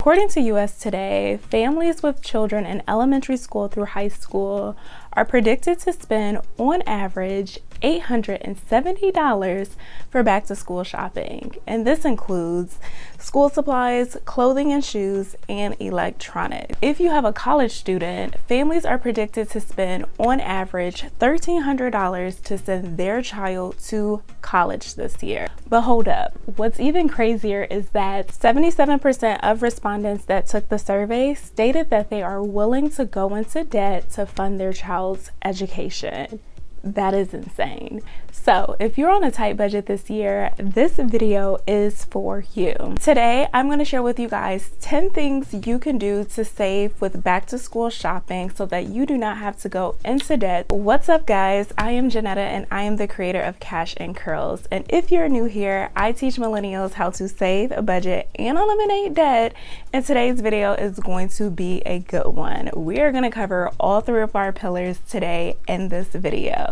According to US Today, families with children in elementary school through high school are predicted to spend on average $870 for back to school shopping. And this includes school supplies, clothing and shoes, and electronics. If you have a college student, families are predicted to spend on average $1,300 to send their child to college this year. But hold up, what's even crazier is that 77% of respondents that took the survey stated that they are willing to go into debt to fund their child's education. That is insane. So if you're on a tight budget this year, this video is for you. Today, I'm going to share with you guys 10 things you can do to save with back to school shopping so that you do not have to go into debt. What's up, guys? I am Jeanetta and I am the creator of Cash and Curls. And if you're new here, I teach millennials how to save, budget, and eliminate debt. And today's video is going to be a good one. We are going to cover all three of our pillars today in this video.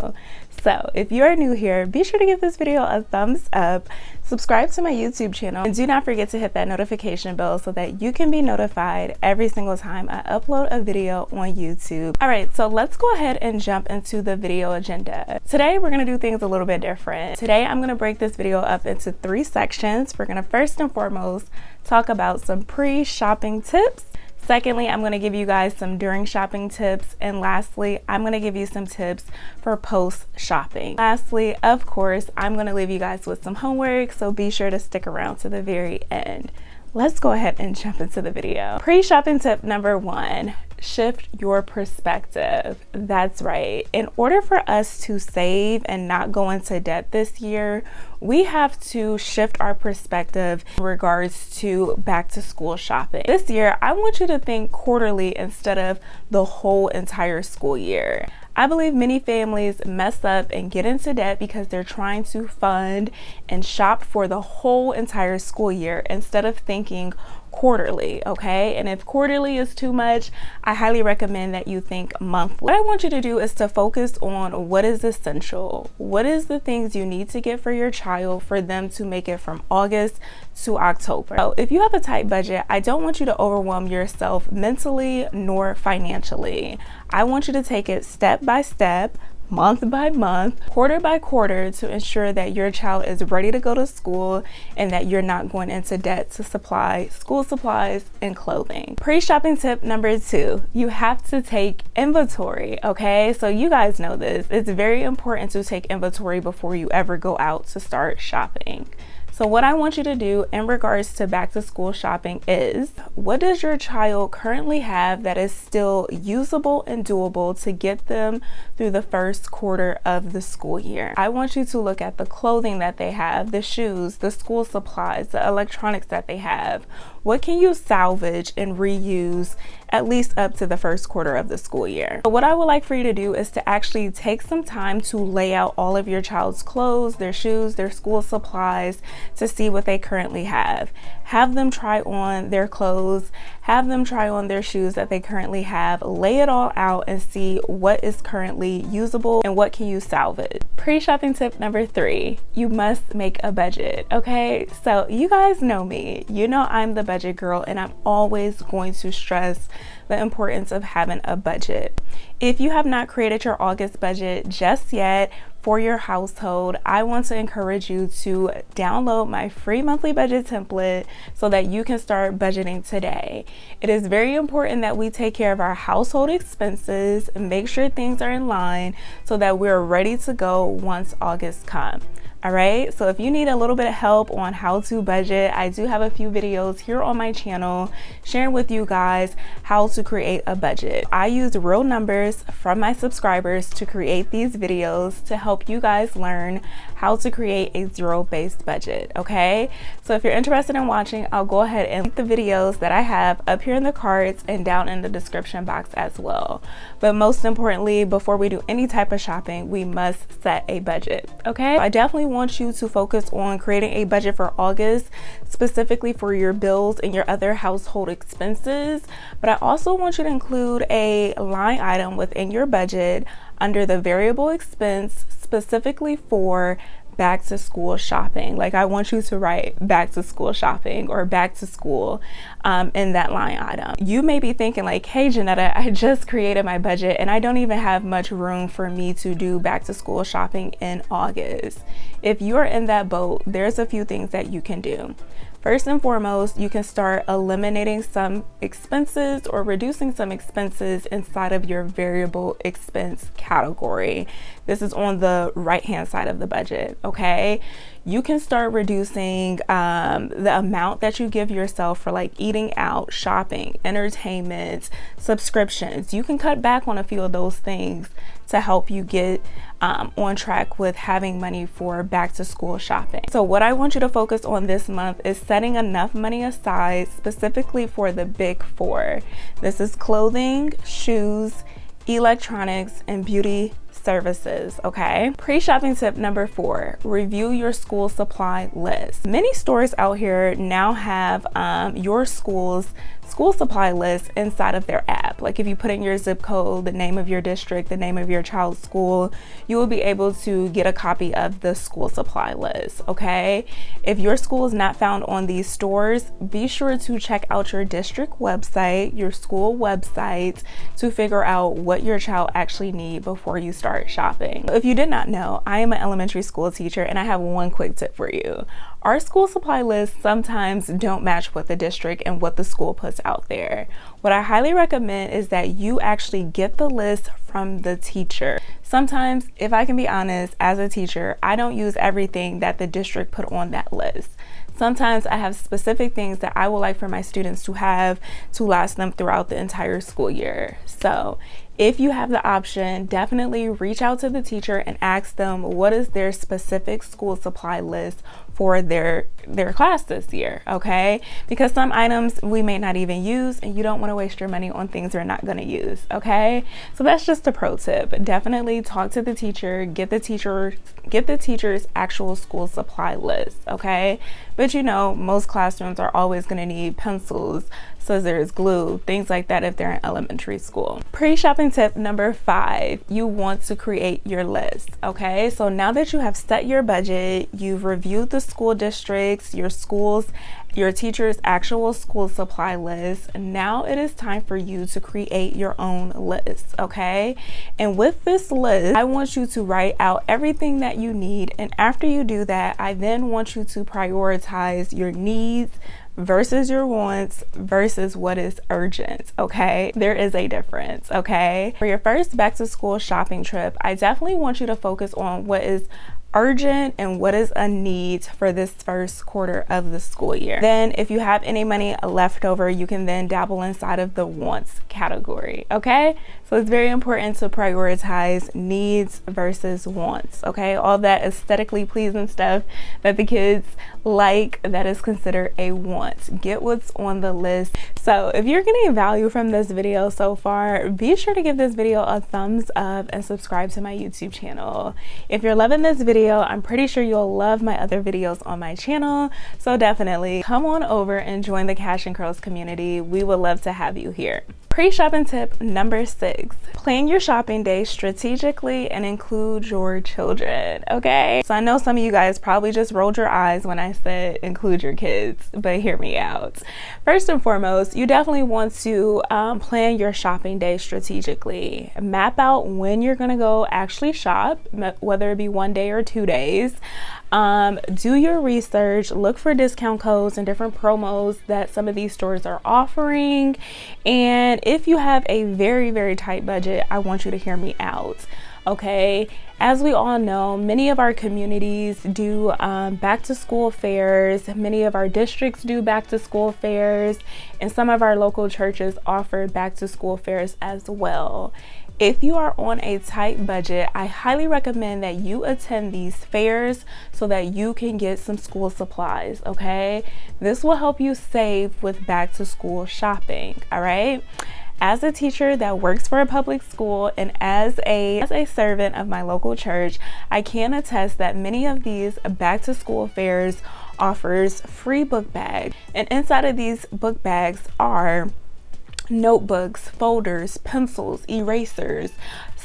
So if you are new here, be sure to give this video a thumbs up, subscribe to my YouTube channel, and do not forget to hit that notification bell so that you can be notified every single time I upload a video on YouTube. All right, so let's go ahead and jump into the video agenda. Today, we're gonna do things a little bit different. Today, I'm gonna break this video up into 3 sections. We're gonna first and foremost talk about some pre-shopping tips. Secondly, I'm going to give you guys some during shopping tips. And lastly, I'm going to give you some tips for post shopping. Lastly, of course, I'm going to leave you guys with some homework, so be sure to stick around to the very end. Let's go ahead and jump into the video. Pre-shopping tip number 1, shift your perspective. That's right. In order for us to save and not go into debt this year, we have to shift our perspective in regards to back to school shopping. This year, I want you to think quarterly instead of the whole entire school year. I believe many families mess up and get into debt because they're trying to fund and shop for the whole entire school year instead of thinking quarterly, okay? And if quarterly is too much, I highly recommend that you think monthly. What I want you to do is to focus on what is essential. What is the things you need to get for your child for them to make it from August to October? So if you have a tight budget, I don't want you to overwhelm yourself mentally nor financially. I want you to take it step by step, month by month, quarter by quarter, to ensure that your child is ready to go to school and that you're not going into debt to supply school supplies and clothing. Pre-shopping tip number 2, you have to take inventory, okay? So you guys know this. It's very important to take inventory before you ever go out to start shopping. So what I want you to do in regards to back to school shopping is, what does your child currently have that is still usable and doable to get them through the first quarter of the school year? I want you to look at the clothing that they have, the shoes, the school supplies, the electronics that they have. What can you salvage and reuse at least up to the first quarter of the school year? So what I would like for you to do is to actually take some time to lay out all of your child's clothes, their shoes, their school supplies, to see what they currently have. Have them try on their clothes, have them try on their shoes that they currently have, lay it all out and see what is currently usable and what can you salvage. Pre-shopping tip number 3, you must make a budget, okay? So you guys know me, you know I'm the budget girl, and I'm always going to stress the importance of having a budget. If you have not created your August budget just yet for your household, I want to encourage you to download my free monthly budget template so that you can start budgeting today. It is very important that we take care of our household expenses and make sure things are in line so that we're ready to go once August comes. All right, so if you need a little bit of help on how to budget, I do have a few videos here on my channel sharing with you guys how to create a budget. I use real numbers from my subscribers to create these videos to help you guys learn how to create a zero-based budget, okay? So if you're interested in watching, I'll go ahead and link the videos that I have up here in the cards and down in the description box as well. But most importantly, before we do any type of shopping, we must set a budget, okay? I definitely want you to focus on creating a budget for August, specifically for your bills and your other household expenses. But I also want you to include a line item within your budget under the variable expense specifically for back to school shopping. Like, I want you to write back to school shopping or back to school in that line item. You may be thinking like, hey Jeanetta, I just created my budget and I don't even have much room for me to do back to school shopping in August. If you're in that boat, there's a few things that you can do. First and foremost, you can start eliminating some expenses or reducing some expenses inside of your variable expense category. This is on the right-hand side of the budget, okay? You can start reducing the amount that you give yourself for like eating out, shopping, entertainment, subscriptions. You can cut back on a few of those things to help you get on track with having money for back to school shopping. So what I want you to focus on this month is setting enough money aside specifically for the big four. This is clothing, shoes, electronics, and beauty services, okay? Pre-shopping tip number 4, review your school supply list. Many stores out here now have your school's school supply list inside of their app. Like if you put in your zip code, the name of your district, the name of your child's school, you will be able to get a copy of the school supply list, okay? If your school is not found on these stores, be sure to check out your district website, your school website, to figure out what your child actually needs before you start shopping. If you did not know, I am an elementary school teacher and I have one quick tip for you. Our school supply lists sometimes don't match what the district and what the school puts out there. What I highly recommend is that you actually get the list from the teacher. Sometimes, if I can be honest, as a teacher, I don't use everything that the district put on that list. Sometimes I have specific things that I would like for my students to have to last them throughout the entire school year. So if you have the option, definitely reach out to the teacher and ask them what is their specific school supply list for their class this year, okay? Because some items we may not even use and you don't want to waste your money on things you're not going to use, okay? So that's just a pro tip. Definitely talk to the teacher, get the teacher's actual school supply list, okay? But you know, most classrooms are always going to need pencils, scissors, glue, things like that if they're in elementary school. Pre-shopping tip number 5, you want to create your list, okay? So now that you have set your budget, you've reviewed the school districts, your schools, your teacher's actual school supply list, now it is time for you to create your own list, okay? And with this list, I want you to write out everything that you need, and after you do that, I then want you to prioritize your needs versus your wants versus what is urgent, okay? There is a difference, okay? For your first back to school shopping trip, I definitely want you to focus on what is urgent and what is a need for this first quarter of the school year. Then if you have any money left over, you can then dabble inside of the wants category, okay? So it's very important to prioritize needs versus wants, okay? All that aesthetically pleasing stuff that the kids like, that is considered a want. Get what's on the list. So if you're getting value from this video so far, be sure to give this video a thumbs up and subscribe to my YouTube channel. If you're loving this video, I'm pretty sure you'll love my other videos on my channel. So definitely come on over and join the Cash and Curls community. We would love to have you here. Pre-shopping tip number 6, plan your shopping day strategically and include your children, okay? So I know some of you guys probably just rolled your eyes when I said include your kids, but hear me out. First and foremost, you definitely want to plan your shopping day strategically. Map out when you're gonna go actually shop, whether it be 1 day or 2 days. Do your research, look for discount codes and different promos that some of these stores are offering. And if you have a very, very tight budget, I want you to hear me out. Okay, as we all know, many of our communities do back to school fairs. Many of our districts do back to school fairs, and some of our local churches offer back to school fairs as well. If you are on a tight budget, I highly recommend that you attend these fairs so that you can get some school supplies, okay? This will help you save with back to school shopping, all right? As a teacher that works for a public school and as a servant of my local church, I can attest that many of these back to school fairs offers free book bags. And inside of these book bags are notebooks, folders, pencils, erasers,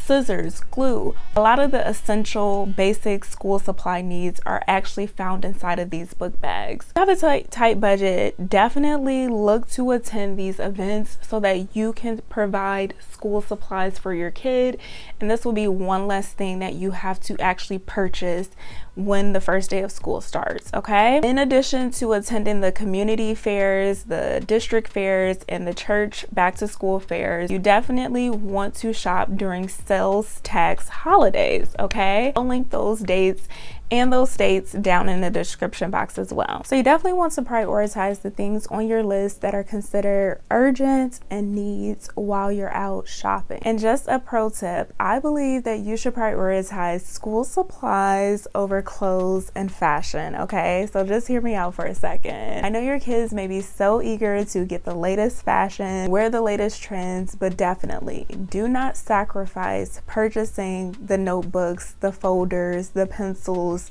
scissors, glue. A lot of the essential basic school supply needs are actually found inside of these book bags. If you have a tight budget, definitely look to attend these events so that you can provide school supplies for your kid, and this will be one less thing that you have to actually purchase when the first day of school starts, okay? In addition to attending the community fairs, the district fairs, and the church back to school fairs, you definitely want to shop during sales tax holidays, okay? I'll link those dates and those states down in the description box as well. So you definitely want to prioritize the things on your list that are considered urgent and needs while you're out shopping. And just a pro tip, I believe that you should prioritize school supplies over clothes and fashion, okay? So just hear me out for a second. I know your kids may be so eager to get the latest fashion, wear the latest trends, but definitely do not sacrifice purchasing the notebooks, the folders, the pencils,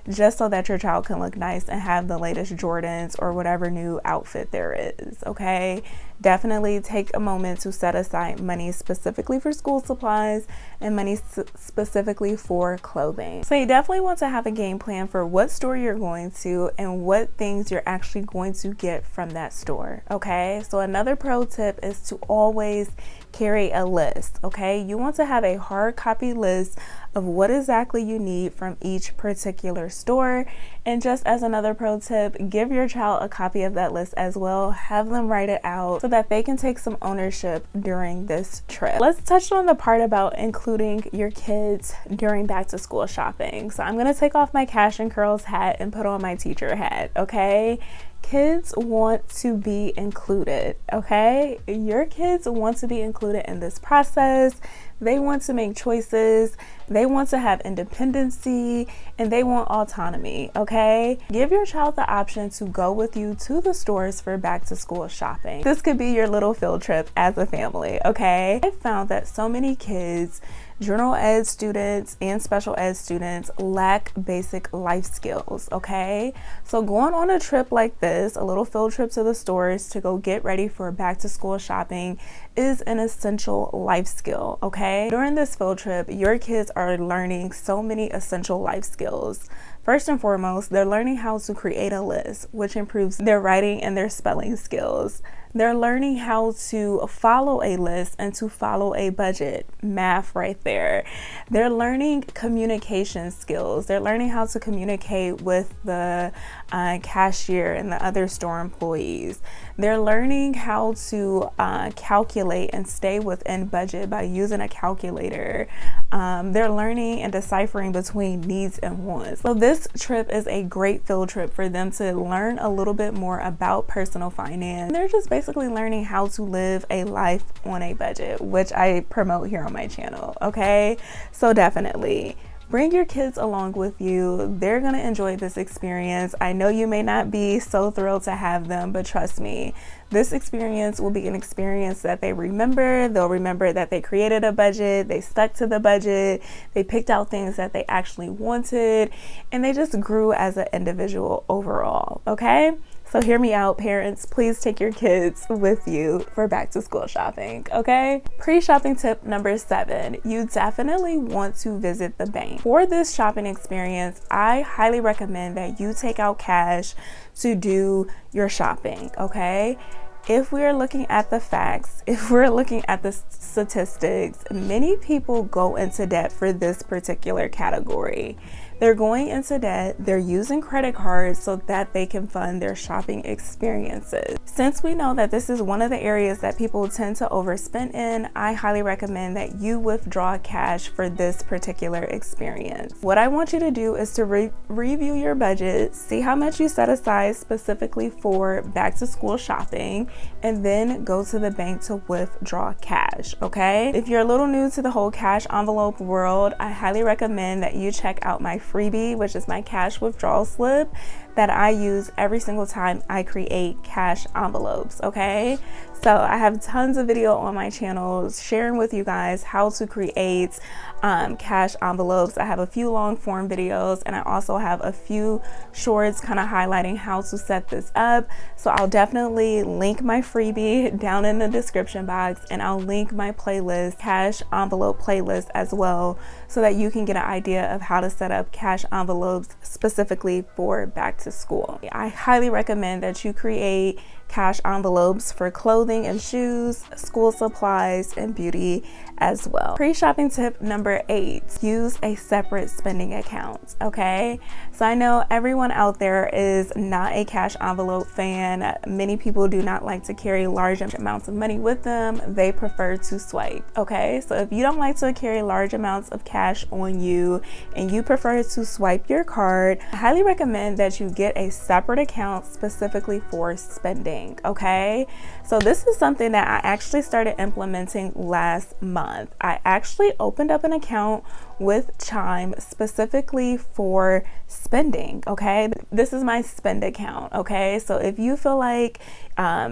just so that your child can look nice and have the latest Jordans or whatever new outfit there is, okay? Definitely take a moment to set aside money specifically for school supplies and money specifically for clothing. So you definitely want to have a game plan for what store you're going to and what things you're actually going to get from that store, okay? So another pro tip is to always carry a list, okay? You want to have a hard copy list of what exactly you need from each particular store. And just as another pro tip, give your child a copy of that list as well. Have them write it out so that they can take some ownership during this trip. Let's touch on the part about including your kids during back to school shopping. So I'm gonna take off my Cash and Curls hat and put on my teacher hat, okay? Kids want to be included, okay? Your kids want to be included in this process. They want to make choices, they want to have independency, and they want autonomy, okay? Give your child the option to go with you to the stores for back to school shopping. This could be your little field trip as a family, okay? I found that so many kids, general ed students and special ed students, lack basic life skills, okay? So going on a trip like this, a little field trip to the stores to go get ready for back to school shopping, is an essential life skill, okay? During this field trip, your kids are learning so many essential life skills. First and foremost, they're learning how to create a list, which improves their writing and their spelling skills. They're learning how to follow a list and to follow a budget. Math right there. They're learning communication skills. They're learning how to communicate with the cashier and the other store employees. They're learning how to calculate and stay within budget by using a calculator. They're learning and deciphering between needs and wants. So this trip is a great field trip for them to learn a little bit more about personal finance. They're just basically learning how to live a life on a budget, which I promote here on my channel, okay? So definitely bring your kids along with you. They're gonna enjoy this experience. I know you may not be so thrilled to have them, but trust me, this experience will be an experience that they remember. They'll remember that they created a budget, they stuck to the budget, they picked out things that they actually wanted, and they just grew as an individual overall, okay? So hear me out, parents, please take your kids with you for back to school shopping, okay? Pre-shopping tip number 7, you definitely want to visit the bank. For this shopping experience, I highly recommend that you take out cash to do your shopping, okay? If we're looking at the facts, if we're looking at the statistics, many people go into debt for this particular category. They're going into debt, they're using credit cards so that they can fund their shopping experiences. Since we know that this is one of the areas that people tend to overspend in, I highly recommend that you withdraw cash for this particular experience. What I want you to do is to review your budget, see how much you set aside specifically for back to school shopping, and then go to the bank to withdraw cash, okay? If you're a little new to the whole cash envelope world, I highly recommend that you check out my freebie, which is my cash withdrawal slip. that I use every single time I create cash envelopes, okay? So I have tons of video on my channel sharing with you guys how to create cash envelopes. I have a few long form videos, and I also have a few shorts kind of highlighting how to set this up. So I'll definitely link my freebie down in the description box, and I'll link my playlist, cash envelope playlist, as well, so that you can get an idea of how to set up cash envelopes specifically for back to school. I highly recommend that you create cash envelopes for clothing and shoes, school supplies, and beauty as well. Pre-shopping tip number 8, use a separate spending account, okay? So I know everyone out there is not a cash envelope fan. Many people do not like to carry large amounts of money with them. They prefer to swipe, okay? So if you don't like to carry large amounts of cash on you and you prefer to swipe your card, I highly recommend that you get a separate account specifically for spending, okay? So this is something that I actually started implementing last month. I actually opened up an account with Chime specifically for spending, okay? This is my spend account, okay? So if you feel like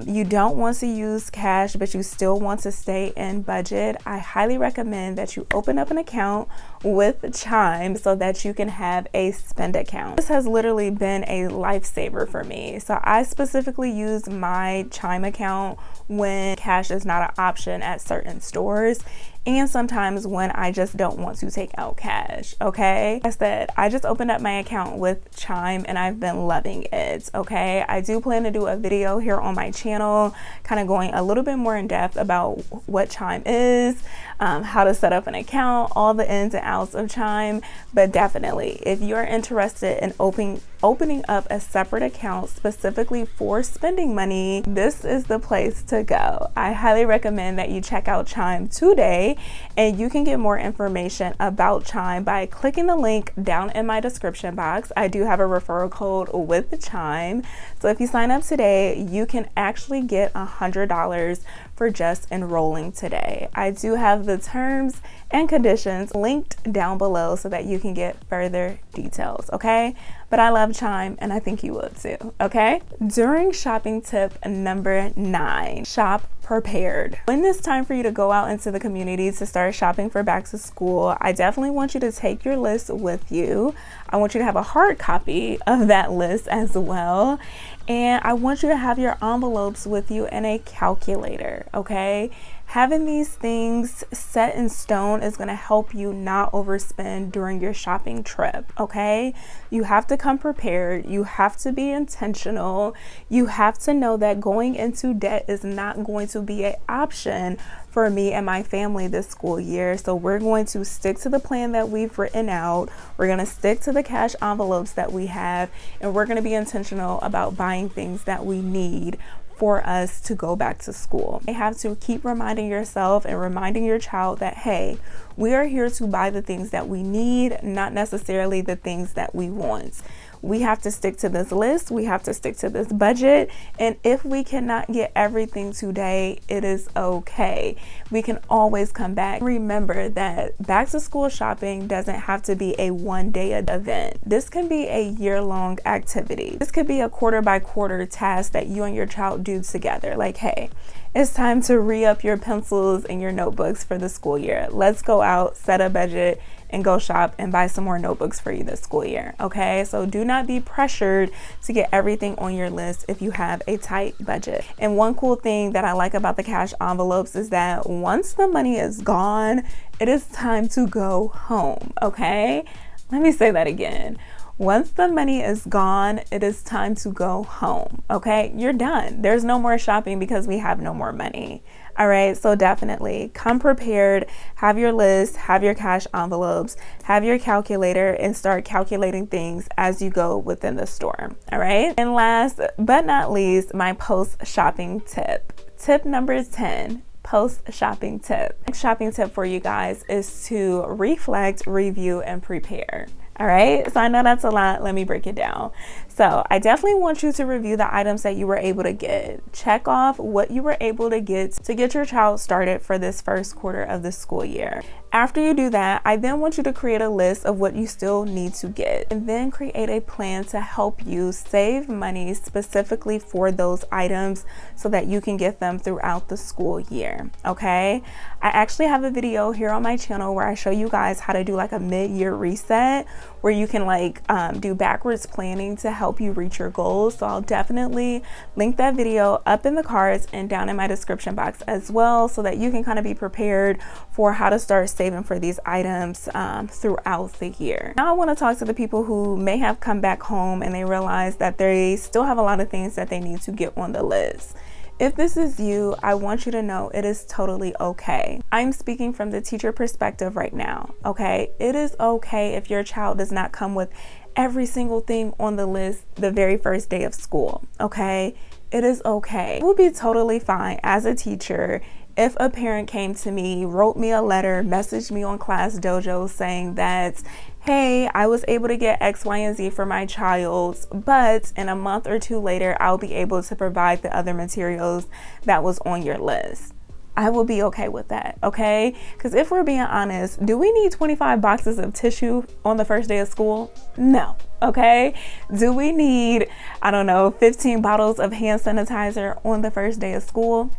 you don't want to use cash but you still want to stay in budget, I highly recommend that you open up an account with Chime so that you can have a spend account. This has literally been a lifesaver for me. So I specifically use my Chime account when cash is not an option at certain stores, and sometimes when I just don't want to take out cash, okay? Like I said, I just opened up my account with Chime and I've been loving it, okay? I do plan to do a video here on my channel kind of going a little bit more in depth about what Chime is, how to set up an account, all the ins and outs of Chime. But definitely, if you're interested in opening up a separate account specifically for spending money, this is the place to go. I highly recommend that you check out Chime today, and you can get more information about Chime by clicking the link down in my description box. I do have a referral code with the Chime. So if you sign up today, you can actually get $100 for just enrolling today. I do have the terms and conditions linked down below so that you can get further details, okay? But I love Chime and I think you would too, okay? During shopping tip number 9, shop prepared. When it's time for you to go out into the community to start shopping for back to school, I definitely want you to take your list with you. I want you to have a hard copy of that list as well. And I want you to have your envelopes with you and a calculator, okay? Having these things set in stone is going to help you not overspend during your shopping trip, okay? You have to come prepared. You have to be intentional. You have to know that going into debt is not going to be an option for me and my family this school year. So we're going to stick to the plan that we've written out. We're going to stick to the cash envelopes that we have, and we're going to be intentional about buying things that we need for us to go back to school. You have to keep reminding yourself and reminding your child that, hey, we are here to buy the things that we need, not necessarily the things that we want. We have to stick to this list. We have to stick to this budget. And if we cannot get everything today, it is okay. We can always come back. Remember that back to school shopping doesn't have to be a one-day event. This can be a year-long activity. This could be a quarter by quarter task that you and your child do together. Like, hey, it's time to re-up your pencils and your notebooks for the school year. Let's go out, set a budget, and go shop and buy some more notebooks for you this school year, okay? So do not be pressured to get everything on your list if you have a tight budget. And one cool thing that I like about the cash envelopes is that once the money is gone, it is time to go home, okay? Let me say that again. Once the money is gone, it is time to go home, okay? You're done. There's no more shopping because we have no more money. All right, so definitely come prepared, have your list, have your cash envelopes, have your calculator, and start calculating things as you go within the store. All right, and last but not least, my post-shopping tip. Tip number 10. Post-shopping tip. Next shopping tip for you guys is to reflect, review, and prepare. All right, so I know that's a lot. Let me break it down. So I definitely want you to review the items that you were able to get. Check off what you were able to get your child started for this first quarter of the school year. After you do that, I then want you to create a list of what you still need to get, and then create a plan to help you save money specifically for those items so that you can get them throughout the school year. Okay, I actually have a video here on my channel where I show you guys how to do like a mid-year reset, where you can like do backwards planning to help you reach your goals. So I'll definitely link that video up in the cards and down in my description box as well, so that you can kind of be prepared for how to start saving for these items throughout the year. Now I want to talk to the people who may have come back home and they realize that they still have a lot of things that they need to get on the list. If this is you, I want you to know it is totally okay. I'm speaking from the teacher perspective right now, okay? It is okay if your child does not come with every single thing on the list the very first day of school, okay? It is okay. It will be totally fine as a teacher if a parent came to me, wrote me a letter, messaged me on Class Dojo saying that, hey, I was able to get X, Y, and Z for my child, but in a month or two later, I'll be able to provide the other materials that was on your list. I will be okay with that, okay? Because if we're being honest, do we need 25 boxes of tissue on the first day of school? No, okay? Do we need, I don't know, 15 bottles of hand sanitizer on the first day of school?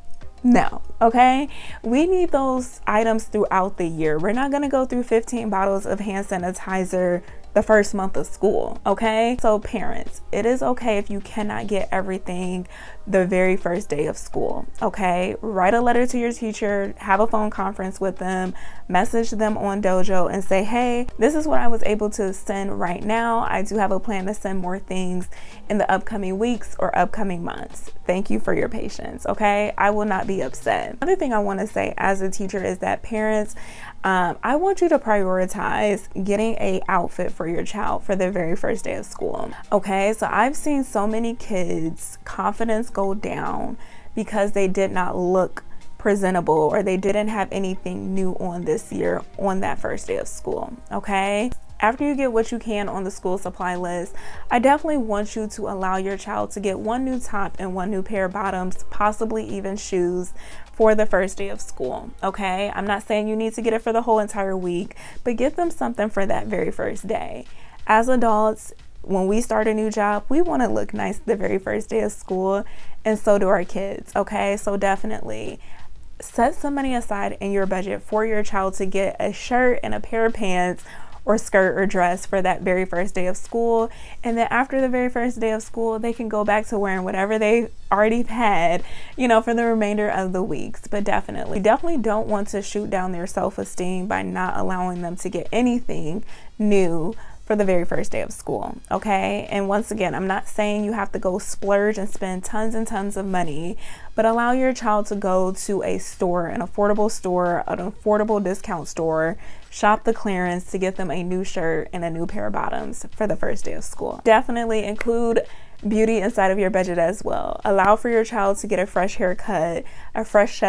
No, okay? We need those items throughout the year. We're not gonna go through 15 bottles of hand sanitizer the first month of school, okay? So parents, it is okay if you cannot get everything the very first day of school, okay? Write a letter to your teacher, have a phone conference with them, message them on Dojo and say, hey, this is what I was able to send right now. I do have a plan to send more things in the upcoming weeks or upcoming months. Thank you for your patience, okay? I will not be upset. Another thing I want to say as a teacher is that parents, I want you to prioritize getting a outfit for your child for their very first day of school. Okay, so I've seen so many kids' confidence go down because they did not look presentable or they didn't have anything new on this year on that first day of school. Okay, after you get what you can on the school supply list, I definitely want you to allow your child to get one new top and one new pair of bottoms, possibly even shoes, for the first day of school, okay? I'm not saying you need to get it for the whole entire week, but get them something for that very first day. As adults, when we start a new job, we want to look nice the very first day of school, and so do our kids, okay? So definitely set some money aside in your budget for your child to get a shirt and a pair of pants or skirt or dress for that very first day of school. And then after the very first day of school, they can go back to wearing whatever they already had, you know, for the remainder of the weeks. But definitely don't want to shoot down their self-esteem by not allowing them to get anything new for the very first day of school, okay? And once again, I'm not saying you have to go splurge and spend tons and tons of money, but allow your child to go to a store, an affordable discount store, shop the clearance to get them a new shirt and a new pair of bottoms for the first day of school. Definitely include beauty inside of your budget as well. Allow for your child to get a fresh haircut, a fresh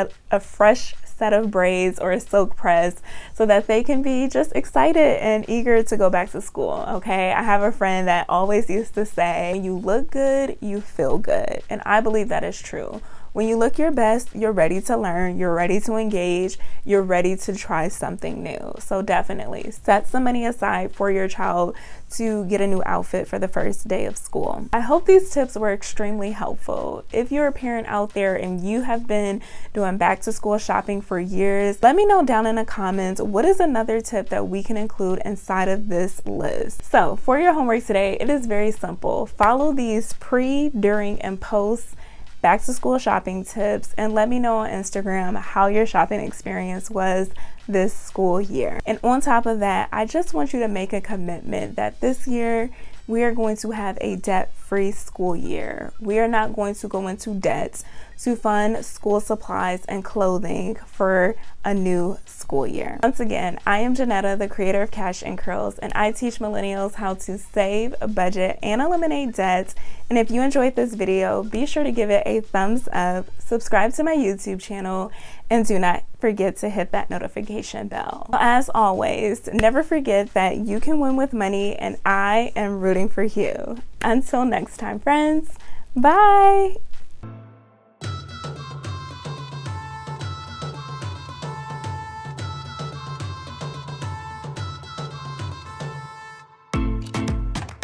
set of braids or a silk press, so that they can be just excited and eager to go back to school, okay? I have a friend that always used to say, when you look good, you feel good. And I believe that is true. When you look your best, you're ready to learn, you're ready to engage, you're ready to try something new. So definitely set some money aside for your child to get a new outfit for the first day of school. I hope these tips were extremely helpful. If you're a parent out there and you have been doing back to school shopping for years, let me know down in the comments, what is another tip that we can include inside of this list? So for your homework today, it is very simple. Follow these pre, during, and post back to school shopping tips and let me know on Instagram how your shopping experience was this school year. And on top of that, I just want you to make a commitment that this year we are going to have a debt-free school year. We are not going to go into debt to fund school supplies and clothing for a new school year. Once again, I am Jeanetta, the creator of Cash and Curls, and I teach millennials how to save, budget, and eliminate debt. And if you enjoyed this video, be sure to give it a thumbs up, subscribe to my YouTube channel, and do not forget to hit that notification bell. As always, never forget that you can win with money, and I am rooting for you. Until next time, friends, bye.